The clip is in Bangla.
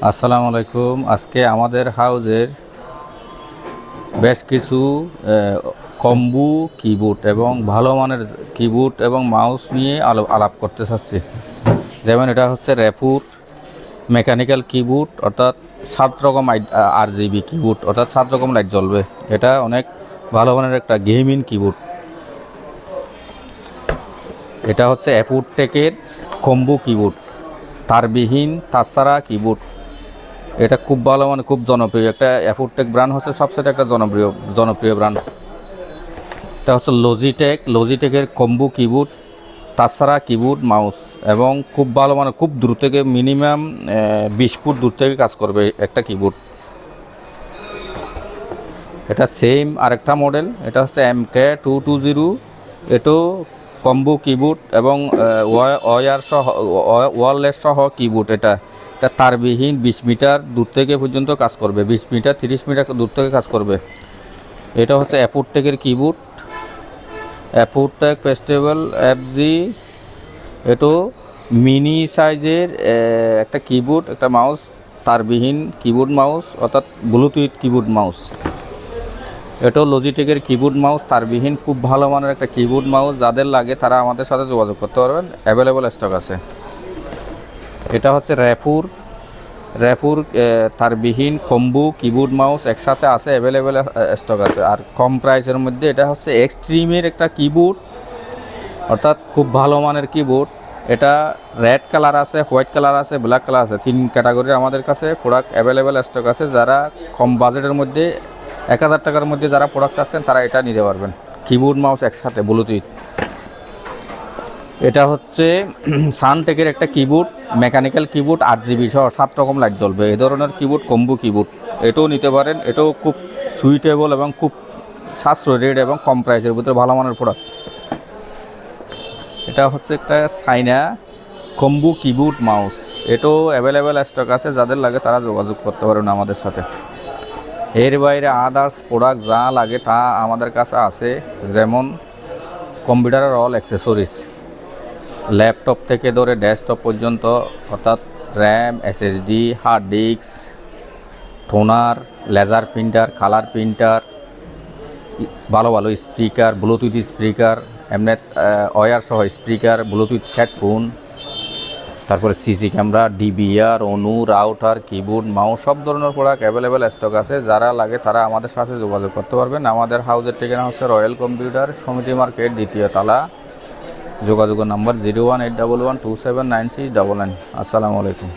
আসসালামু আলাইকুম। আজকে আমাদের হাউজের বেশ কিছু কম্বু কিবোর্ড এবং ভালো মানের কিবোর্ড এবং মাউস নিয়ে আলাপ করতে চাচ্ছি। যেমন এটা হচ্ছে র্যাপুর মেকানিক্যাল কিবোর্ড, অর্থাৎ 7 রকম RGB কিবোর্ড, অর্থাৎ 7 রকম লাইট জ্বলবে। এটা অনেক ভালো মানের একটা গেমিং কিবোর্ড। এটা হচ্ছে অ্যাপুরটেকের কম্বু কিবোর্ড, তারবিহীন তাছাড়া কিবোর্ড। এটা খুব ভালো, মানে খুব জনপ্রিয় একটা অ্যাপুরটেক ব্র্যান্ড, হচ্ছে সবচেয়ে একটা জনপ্রিয় ব্র্যান্ড। এটা হচ্ছে লজিটেকের কম্বো কিবোর্ড, তাছাড়া কিবোর্ড মাউস, এবং খুব ভালো, মানে খুব দূর থেকে মিনিমাম 20 ফুট দূর থেকে কাজ করবে একটা কিবোর্ড। এটা সেম আরেকটা মডেল, এটা হচ্ছে MK220। এটাও কম্বো কিবোর্ড এবং ওয়্যারলেস সহ কিবোর্ড। এটা তারবিহীন 20 মিটার দূর থেকে পর্যন্ত কাজ করবে, 20 মিটার 30 মিটার দূর থেকে কাজ করবে। এটা হচ্ছে অ্যাপুরটেকের কিবোর্ড, অ্যাপুরটেক ফেস্টিভ্যাল FG। এটাও মিনি সাইজের একটা কিবোর্ড, একটা মাউস, তারবিহীন কিবোর্ড মাউস, অর্থাৎ ব্লুটুথ কিবোর্ড মাউস। এটাও লজিটেকের কিবোর্ড মাউস, তারবিহীন খুব ভালো মানের একটা কিবোর্ড মাউস। যাদের লাগে তারা আমাদের সাথে যোগাযোগ করতে পারবেন, অ্যাভেলেবল স্টক আছে। এটা হচ্ছে র্যাপুর তারবিহীন কম্বু কিবোর্ড মাউস একসাথে আছে, অ্যাভেলেবেল স্টক আছে। আর কম প্রাইসের মধ্যে এটা হচ্ছে এক্সট্রিমের একটা কিবোর্ড, অর্থাৎ খুব ভালো মানের কিবোর্ড। এটা রেড কালার আছে, হোয়াইট কালার আছে, ব্ল্যাক কালার আছে, 3 ক্যাটাগরির আমাদের কাছে প্রোডাক্ট অ্যাভেলেবেল স্টক আছে। যারা কম বাজেটের মধ্যে 1000 টাকার মধ্যে যারা প্রোডাক্ট চাচ্ছেন তারা এটা নিতে পারবেন, কিবোর্ড মাউস একসাথে ব্লুটুথ। এটা হচ্ছে সানটেকের একটা কিবোর্ড, মেকানিক্যাল কিবোর্ড, RGB সহ 7 রকম লাইট জ্বলবে। এই ধরনের কিবোর্ড কম্বো কিবোর্ড, এটাও নিতে পারেন। এটাও খুব সুইটেবল এবং খুব সাশ্রয় রেট এবং কম প্রাইসের ভিতরে ভালো মানের প্রোডাক্ট। এটা হচ্ছে একটা চাইনা কম্বো কিবোর্ড মাউস, এটাও অ্যাভেলেবেল স্টক আছে। যাদের লাগে তারা যোগাযোগ করতে পারেন আমাদের সাথে। এর বাইরে আদার্স প্রোডাক্ট যা লাগে তা আমাদের কাছে আছে, যেমন কম্পিউটারের অল অ্যাক্সেসরিজ, ল্যাপটপ থেকে ধরে ডেস্কটপ পর্যন্ত, অর্থাৎ RAM, SSD, hard disk, toner, laser printer, colour printer, ভালো ভালো স্পিকার, ব্লুটুথ স্পিকার, এমনি ওয়্যার সহ স্পিকার, ব্লুটুথ হেডফোন, তারপরে CC ক্যামেরা, DVR, অনু, রাউটার, কিবোর্ড, মাউস, সব ধরনের প্রোডাক্ট অ্যাভেলেবেল স্টক আছে। যারা লাগে তারা আমাদের সাথে যোগাযোগ করতে পারবেন। আমাদের হাউজের ঠিকানা হচ্ছে রয়্যাল কম্পিউটার, সমিতি মার্কেট, 2য় তলা। যোগাযোগের নাম্বার 01811279699। আসসালামু আলাইকুম।